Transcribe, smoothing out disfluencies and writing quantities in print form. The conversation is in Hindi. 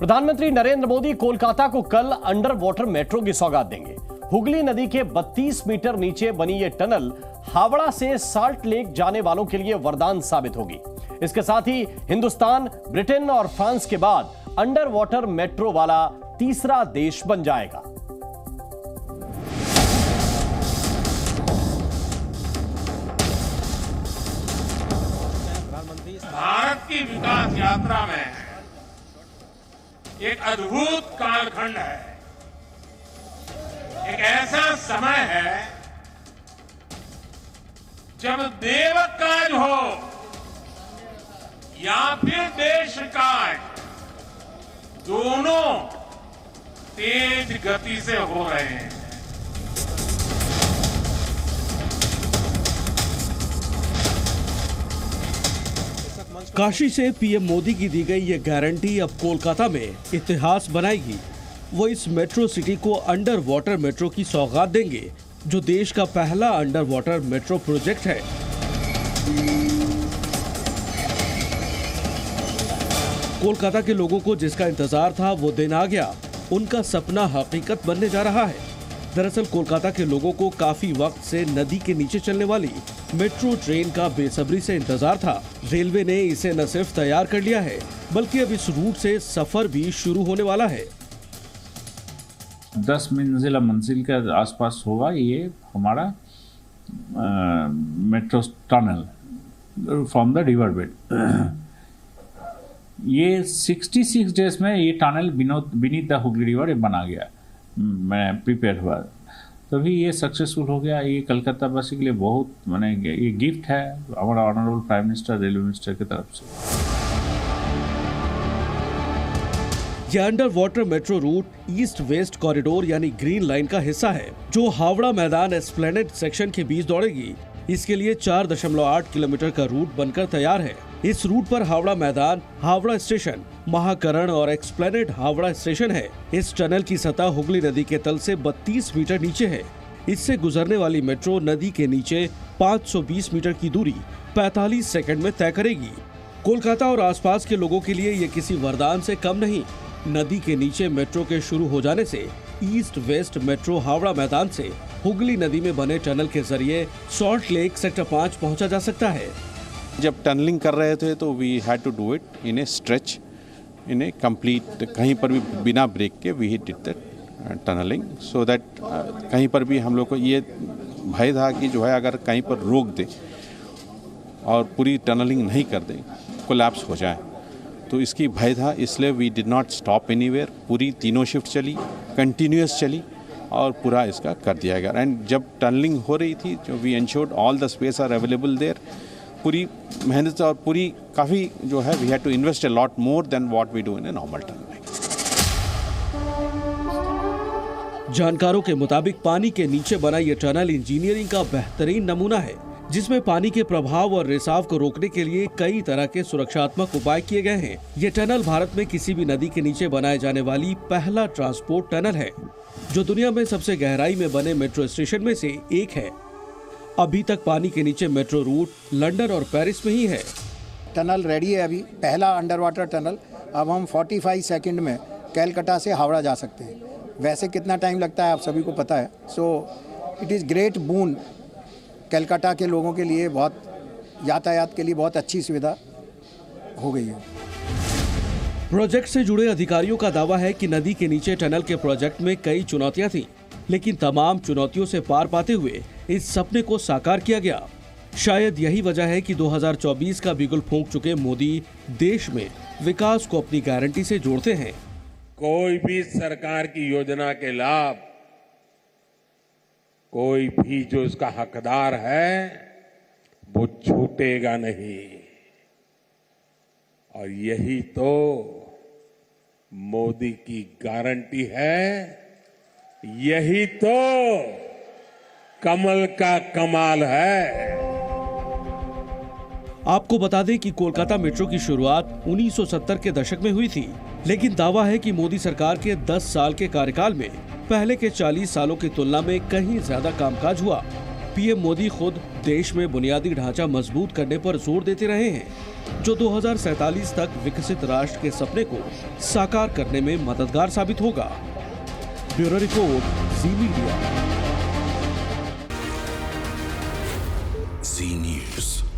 प्रधानमंत्री नरेंद्र मोदी कोलकाता को कल अंडर वाटर मेट्रो की सौगात देंगे। हुगली नदी के 32 मीटर नीचे बनी ये टनल हावड़ा से साल्ट लेक जाने वालों के लिए वरदान साबित होगी। इसके साथ ही हिंदुस्तान, ब्रिटेन और फ्रांस के बाद अंडर वाटर मेट्रो वाला तीसरा देश बन जाएगा। भारत की विकास यात्रा में एक अद्भुत कालखंड है, एक ऐसा समय है जब देव काज हो या फिर देश काज, दोनों तेज गति से हो रहे हैं। काशी से पीएम मोदी की दी गई ये गारंटी अब कोलकाता में इतिहास बनाएगी। वो इस मेट्रो सिटी को अंडर वाटर मेट्रो की सौगात देंगे, जो देश का पहला अंडर वाटर मेट्रो प्रोजेक्ट है। कोलकाता के लोगों को जिसका इंतजार था वो दिन आ गया, उनका सपना हकीकत बनने जा रहा है। दरअसल कोलकाता के लोगों को काफी वक्त से नदी के नीचे चलने वाली मेट्रो ट्रेन का बेसब्री से इंतजार था। रेलवे ने इसे न सिर्फ तैयार कर लिया है, बल्कि अब इस रूट से सफर भी शुरू होने वाला है। 10 मंजिल के आसपास होगा ये हमारा metro tunnel from the river bed. ये 66 डेज में ये tunnel beneath the Hooghly river बना गया, मैं प्रिपेयर हुआ, तभी ये सक्सेसफुल हो गया। ये कलकत्ता वासी के लिए बहुत माने ये गिफ्ट है हमारा honourable prime minister, railway minister की तरफ से। यह under water metro route east west corridor यानी ग्रीन लाइन का हिस्सा है, जो हावड़ा मैदान एस्प्लेनेड सेक्शन के बीच दौड़ेगी। इसके लिए 4.8 किलोमीटर का रूट बनकर तैयार है। इस रूट पर हावड़ा मैदान, हावड़ा स्टेशन, महाकरण और एक्सप्लेनेड हावड़ा स्टेशन है। इस टनल की सतह हुगली नदी के तल से 32 मीटर नीचे है। इससे गुजरने वाली मेट्रो नदी के नीचे 520 मीटर की दूरी 45 सेकंड में तय करेगी। कोलकाता और आसपास के लोगों के लिए ये किसी वरदान से कम नहीं। नदी के नीचे मेट्रो के शुरू हो जाने से ईस्ट वेस्ट मेट्रो हावड़ा मैदान से हुगली नदी में बने टनल के जरिए सॉल्ट लेक सेक्टर 5 पहुंचा जा सकता है। जब टनलिंग कर रहे थे तो we had to do it in a stretch, in a complete, कहीं पर भी बिना ब्रेक के we did that tunnelling, so that कहीं पर भी हम लोग को ये भय था कि जो है अगर कहीं पर रोक दे और पूरी टनलिंग नहीं कर दे, कोलैप्स हो जाए, तो इसकी भय था। इसलिए we did not stop anywhere. पूरी तीनों शिफ्ट चली, कंटिन्यूस चली और पूरा इसका कर दिया गया। एंड जब टनलिंग हो रही थी, जो we ensured all the space are available there. पूरी मेहनत और पूरी काफ़ी जो है we had to invest a lot more than what we do in a normal tunnelling. जानकारों के मुताबिक पानी के नीचे बना ये टनल इंजीनियरिंग का बेहतरीन नमूना है, जिसमें पानी के प्रभाव और रिसाव को रोकने के लिए कई तरह के सुरक्षात्मक उपाय किए गए हैं। ये टनल भारत में किसी भी नदी के नीचे बनाए जाने वाली पहला ट्रांसपोर्ट टनल है, जो दुनिया में सबसे गहराई में बने मेट्रो स्टेशन में से एक है। अभी तक पानी के नीचे मेट्रो रूट लंदन और पेरिस में ही है। टनल रेडी है, अभी पहला अंडर वाटर टनल। अब हम 45 सेकंड में कलकत्ता से हावड़ा जा सकते हैं। वैसे कितना टाइम लगता है आप सभी को पता है। सो इट इज़ ग्रेट बून कलकत्ता के लोगों के लिए, बहुत यातायात के लिए बहुत अच्छी सुविधा हो गई है। प्रोजेक्ट से जुड़े अधिकारियों का दावा है कि नदी के नीचे टनल के प्रोजेक्ट में कई चुनौतियां थीं, लेकिन तमाम चुनौतियों से पार पाते हुए इस सपने को साकार किया गया। शायद यही वजह है कि 2024 का बिगुल फूंक चुके मोदी देश में विकास को अपनी गारंटी से जोड़ते हैं। कोई भी सरकार की योजना के लाभ कोई भी जो इसका हकदार है वो छूटेगा नहीं, और यही तो मोदी की गारंटी है, यही तो कमल का कमाल है। आपको बता दें कि कोलकाता मेट्रो की शुरुआत 1970 के दशक में हुई थी, लेकिन दावा है कि मोदी सरकार के 10 साल के कार्यकाल में पहले के 40 सालों की तुलना में कहीं ज्यादा कामकाज हुआ। पीएम मोदी खुद देश में बुनियादी ढांचा मजबूत करने पर जोर देते रहे हैं, जो 2047 तक विकसित राष्ट्र के सपने को साकार करने में मददगार साबित होगा। ब्यूरो रिपोर्ट, जी मीडिया। जी न्यूज़।